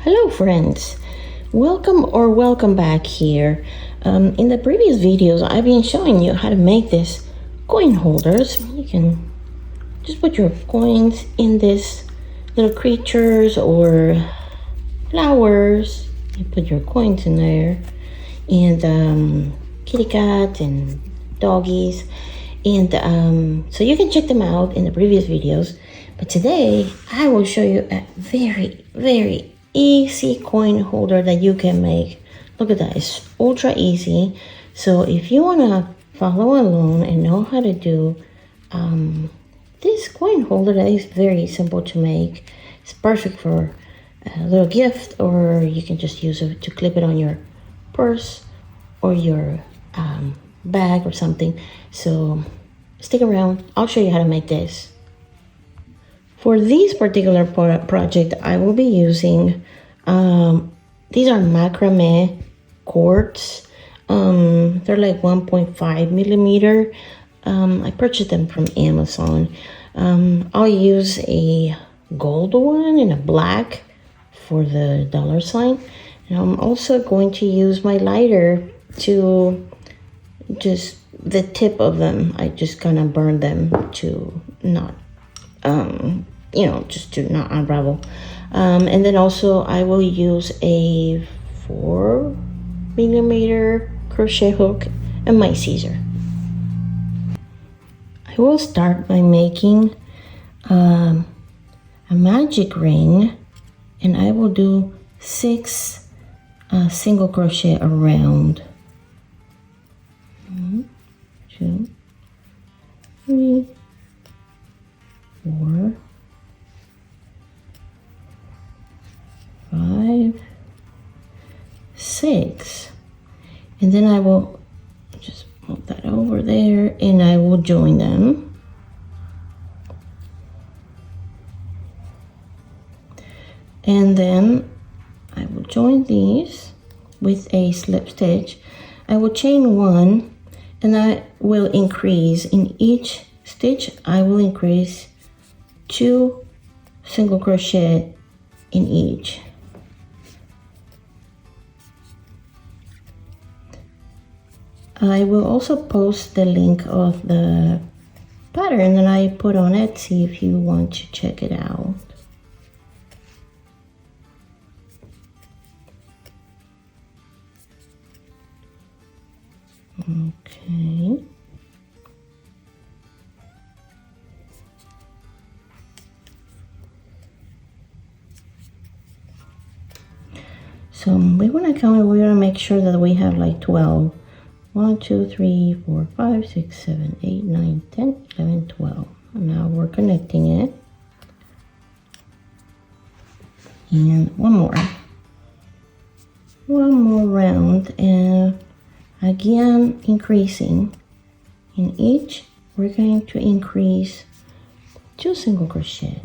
Hello friends, welcome back here. In the previous videos I've been showing you how to make this coin holders. You can just put your coins in this little creatures or flowers. You put your coins in there, and kitty cat and doggies, and so you can check them out in the previous videos. But today I will show you a very easy coin holder that you can make. Look at that, it's ultra easy. So if you want to follow along and know how to do this coin holder that is very simple to make, it's perfect for a little gift, or you can just use it to clip it on your purse or your bag or something. So stick around, I'll show you how to make this. For this particular project, I will be using, these are macrame cords. They're like 1.5 millimeter. I purchased them from Amazon. I'll use a gold one and a black for the dollar sign. And I'm also going to use my lighter to just the tip of them. I just kind of burn them to not just to not unravel. And then also I will use a 4 millimeter crochet hook and my scissor. I will start by making a magic ring, and I will do 6 single crochet around. 1, 2, 3, 4, 5, 6, and then I will just move that over there and I will join them. And then I will join these with a slip stitch. I will chain 1, and I will increase in each stitch. I will increase 2 single crochet in each. I will also post the link of the pattern that I put on Etsy if you want to check it out. Okay. So we want to count, we want to make sure that we have like 12. 1, 2, 3, 4, 5, 6, 7, 8, 9, 10, 11, 12. And now we're connecting it. And one more round, and again increasing. In each, we're going to increase 2 single crochet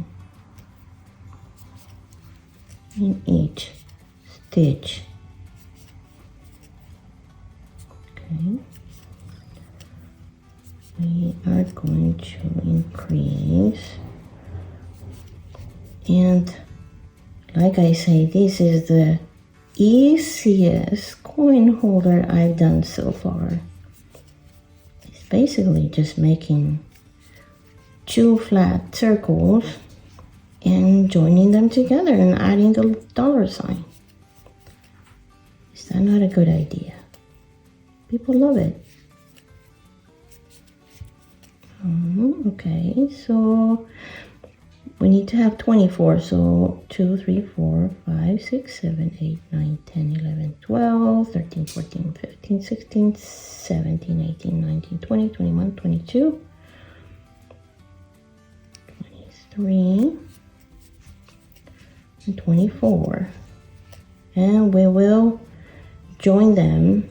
in each stitch. Okay, we are going to increase, and like I say, this is the easiest coin holder I've done so far. It's basically just making 2 flat circles and joining them together and adding the dollar sign. Is that not a good idea? People love it. Okay, so we need to have 24. So 2, 3, 4, 5, 6, 7, 8, 9, 10, 11, 12, 13, 14, 15, 16, 17, 18, 19, 20, 21, 22, 23, and 24. And we will join them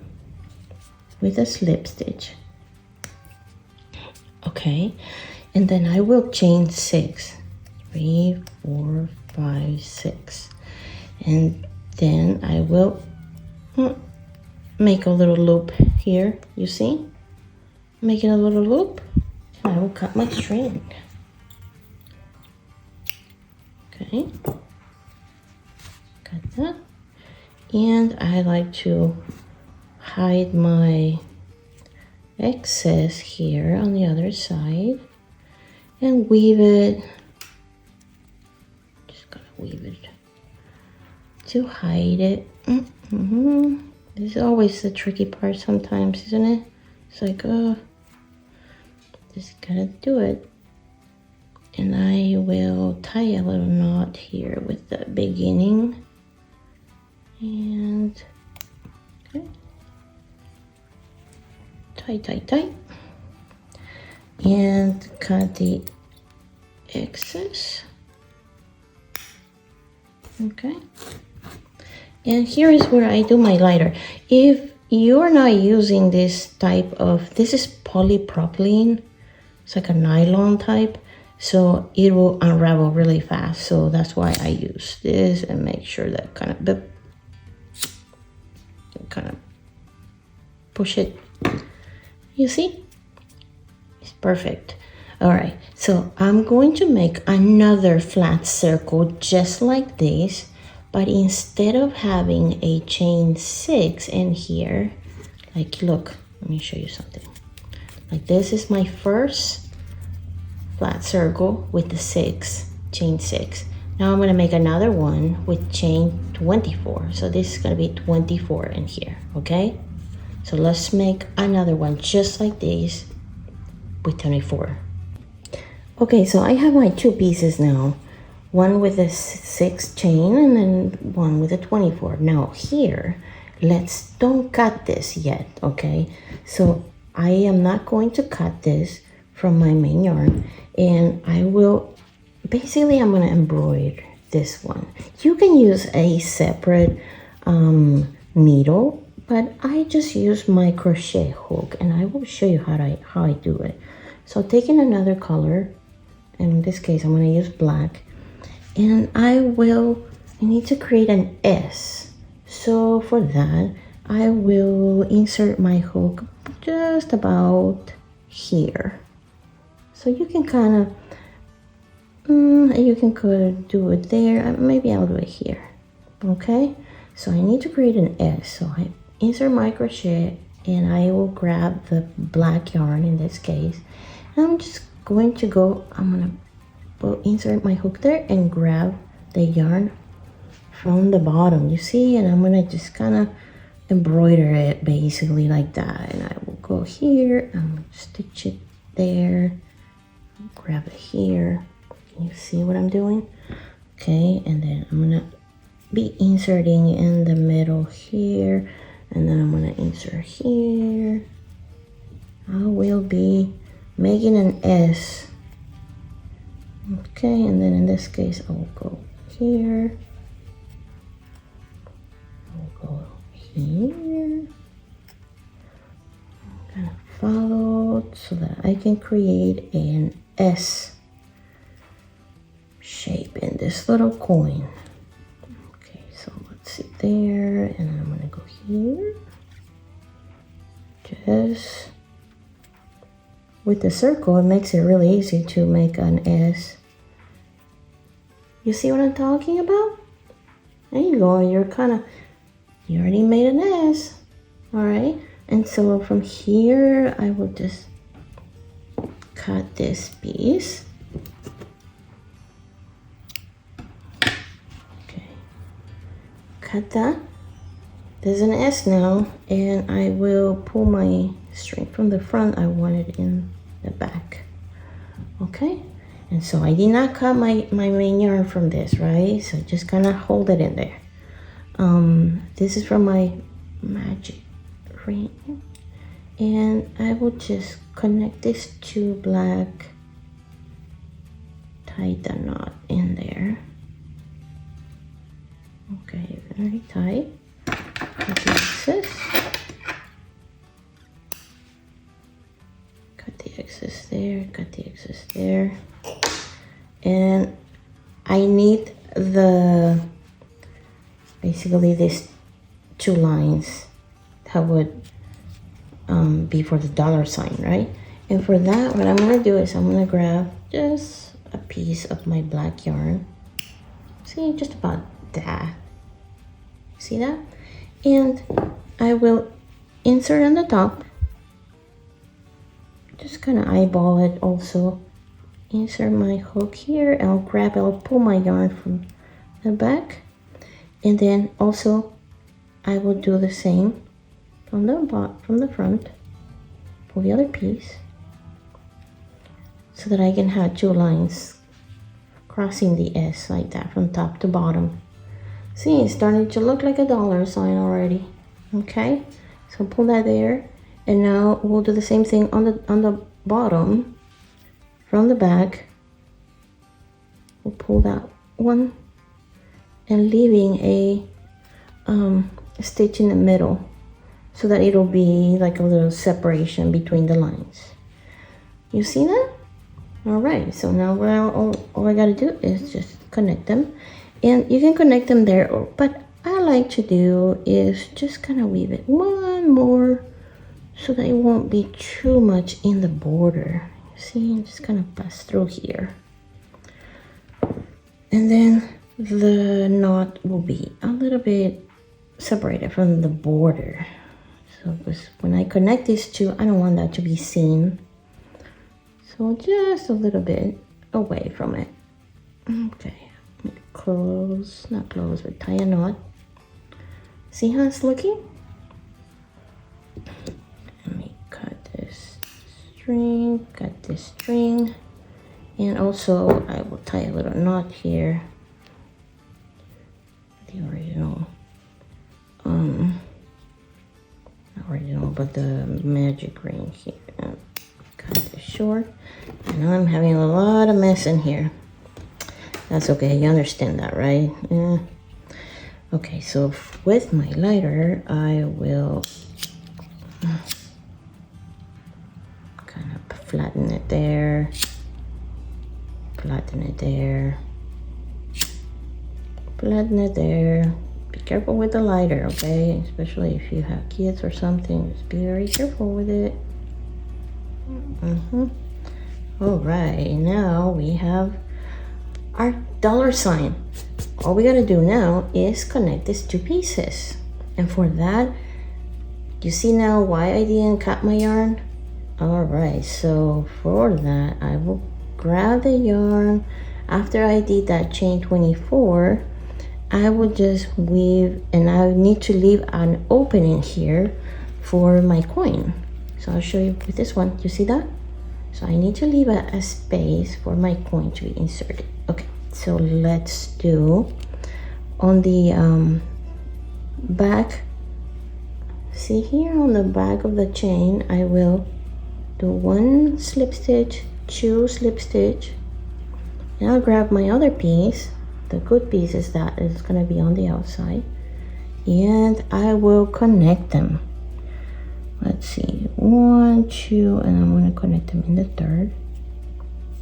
with a slip stitch. Okay, and then I will chain 6. 3, 4, 5, 6, and then I will make a little loop here. You see, making a little loop, and I will cut my string. Okay, cut that. And I like to hide my excess here on the other side and weave it. Just gonna weave it to hide it. This is always the tricky part sometimes, isn't it? It's like, oh, just gotta do it. And I will tie a little knot here with the beginning. And okay. Tie. And cut the excess. Okay. And here is where I do my lighter. If you're not using this type of, this is polypropylene, it's like a nylon type, so it will unravel really fast. So that's why I use this and make sure that kind of push it. You see? It's perfect. All right, so I'm going to make another flat circle just like this, but instead of having a chain 6 in here, like look, let me show you something. Like this is my first flat circle with the 6, chain 6. Now I'm gonna make another one with chain 24. So this is gonna be 24 in here, okay? So let's make another one just like this with 24. Okay, so I have my 2 pieces now. One with a 6 chain and then one with a 24. Now here, don't cut this yet, okay? So I am not going to cut this from my main yarn, and I'm gonna embroider this one. You can use a separate needle, but I just use my crochet hook, and I will show you how I do it. So taking another color, and in this case I'm gonna use black, and I need to create an S. So for that, I will insert my hook just about here. So you can kind of, could do it there. Maybe I'll do it here. Okay, so I need to create an S. So I insert my crochet, and I will grab the black yarn in this case. And I'm just going to insert my hook there and grab the yarn from the bottom, you see, and I'm gonna just kind of embroider it basically like that. And I will go here, I'm gonna stitch it there, grab it here. Can you see what I'm doing? Okay, and then I'm gonna be inserting in the middle here, and then I'm gonna insert here. I will be making an S. Okay, and then in this case I will go here, I will go here, kind of follow so that I can create an S shape in this little coin. Okay, so let's see there, and then I'm gonna go here, just with the circle. It makes it really easy to make an S. You see what I'm talking about? There you go, you already made an S. All right, and so from here, I will just cut this piece. Okay, cut that. There's an S now, and I will pull my string from the front. I want it in the back. Okay, and so I did not cut my main yarn from this, right? So just kind of hold it in there. This is from my magic ring, and I will just connect this to black, tie the knot in there. Okay, very tight. Cut the excess. Cut the excess there, cut the excess there. And I need basically these 2 lines that would be for the dollar sign, right? And for that, what I'm gonna do is I'm gonna grab just a piece of my black yarn. See, just about that. See that? And I will insert on the top. Just kind of eyeball it also. Insert my hook here. I'll pull my yarn from the back. And then also I will do the same from the front. Pull the other piece so that I can have two lines crossing the S like that from top to bottom. See, it's starting to look like a dollar sign already. Okay, so pull that there, and now we'll do the same thing on the bottom from the back. We'll pull that one and leaving a stitch in the middle so that it'll be like a little separation between the lines. You see that? All right, so now all I gotta do is just connect them, and you can connect them there, but I like to do is just kind of weave it one more so that it won't be too much in the border. See, just kind of pass through here, and then the knot will be a little bit separated from the border. So when I connect these two, I don't want that to be seen. So just a little bit away from it. Okay, close, not close, but tie a knot. See how it's looking? Let me cut this string, and also I will tie a little knot here. The original, not original, but the magic ring here. Cut this short. I know I'm having a lot of mess in here. That's okay, you understand that, right? Yeah. Okay, so with my lighter, I will kind of flatten it there, flatten it there, flatten it there. Be careful with the lighter, okay? Especially if you have kids or something, just be very careful with it. All right, now we have our dollar sign. All we gotta do now is connect these two pieces, and for that, you see now why I didn't cut my yarn? All right, so for that I will grab the yarn. After I did that chain 24, I will just weave, and I need to leave an opening here for my coin. So I'll show you with this one. You see that? So I need to leave a space for my coin to be inserted. Okay, so let's do on the back. See here on the back of the chain, I will do one slip stitch, two slip stitch, and I'll grab my other piece. The good piece is that is going to be on the outside, and I will connect them. Let's see, 1, 2, and I'm going to connect them in the third,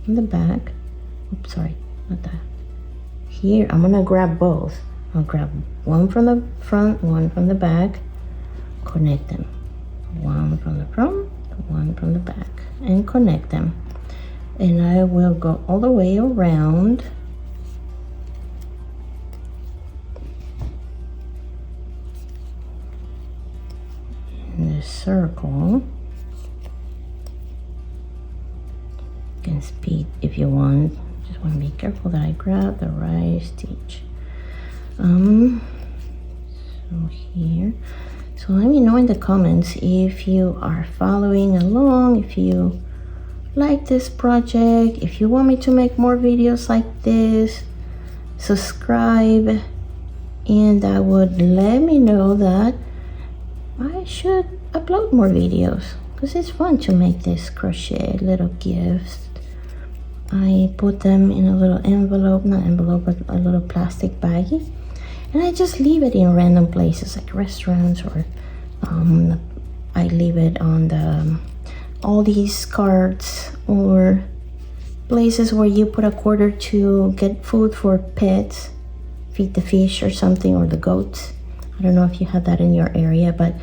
in the back. Oops, sorry, not that. Here, I'm going to grab both. I'll grab one from the front, one from the back, connect them. One from the front, one from the back, and connect them. And I will go all the way around. In this circle. You can speed if you want. Just want to be careful that I grab the right stitch. So here. So let me know in the comments if you are following along, if you like this project, if you want me to make more videos like this. Subscribe, and that would let me know that I should upload more videos, because it's fun to make this crochet little gifts. I put them in a little envelope, not envelope, but a little plastic baggie, and I just leave it in random places like restaurants, or I leave it on the all these cards, or places where you put a quarter to get food for pets, feed the fish or something, or the goats. I don't know if you have that in your area, but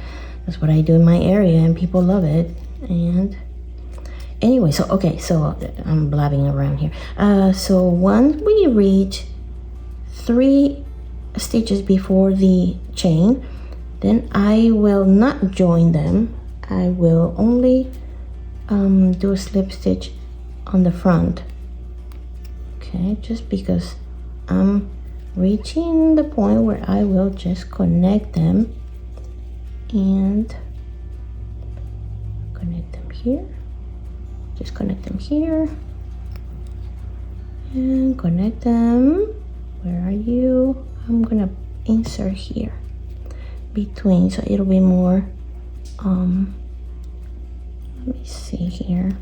that's what I do in my area, and people love it. And anyway, so okay, so I'm blabbing around here. So once we reach 3 stitches before the chain, then I will not join them. I will only do a slip stitch on the front. Okay, just because I'm reaching the point where I will just connect them and connect them here. Just connect them here and connect them. Where are you? I'm gonna insert here between, so it'll be more let me see here.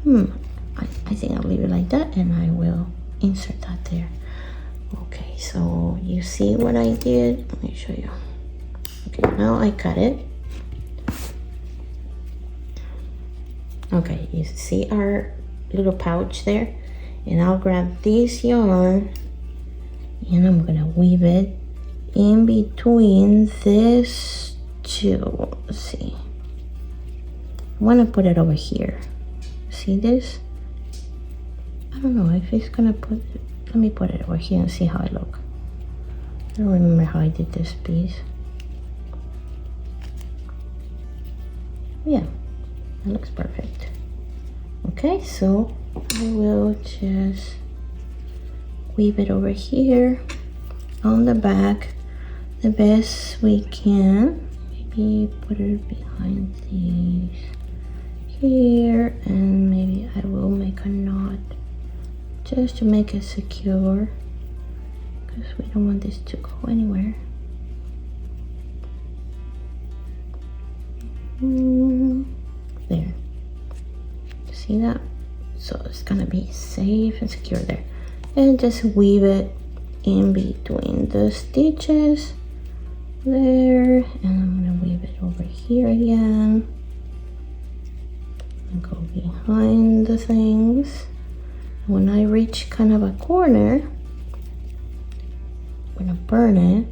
I think I'll leave it like that, and I will insert that there. Okay, so you see what I did? Let me show you. Okay, now I cut it. Okay, you see our little pouch there? And I'll grab this yarn and I'm gonna weave it in between this two. Let's see. I want to put it over here. See this? I don't know if it's gonna put it. Let me put it over here and see how I look. I don't remember how I did this piece. Yeah, it looks perfect. Okay, so I will just weave it over here on the back the best we can. Maybe put it behind these here, and maybe I will make a knot just to make it secure, because we don't want this to go anywhere. There, see that? So it's gonna be safe and secure there, and just weave it in between the stitches there, and I'm gonna weave it over here again and go behind the things. When I reach kind of a corner, I'm gonna burn it,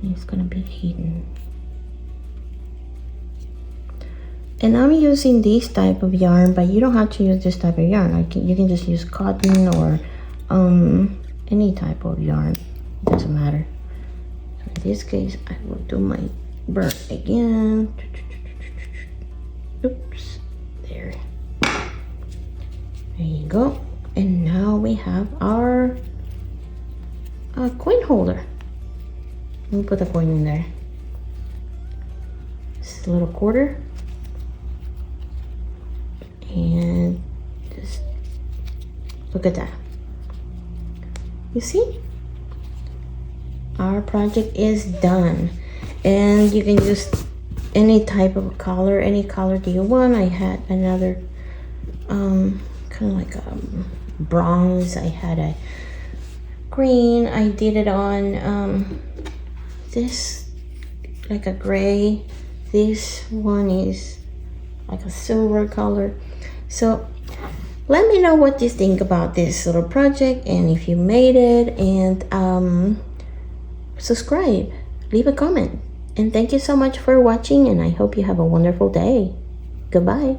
and it's gonna be hidden. And I'm using this type of yarn, but you don't have to use this type of yarn. You can just use cotton or any type of yarn. It doesn't matter. So in this case, I will do my burn again. Oops, there. There you go. And now we have our coin holder. Let me put the coin in there. This is a little quarter. And just look at that. You see? Our project is done. And you can use any type of color, any color do you want. I had another kind of like a bronze. I had a green. I did it on this like a gray. This one is like a silver color. So let me know what you think about this little project, and if you made it, and subscribe, leave a comment, and thank you so much for watching, and I hope you have a wonderful day. Goodbye.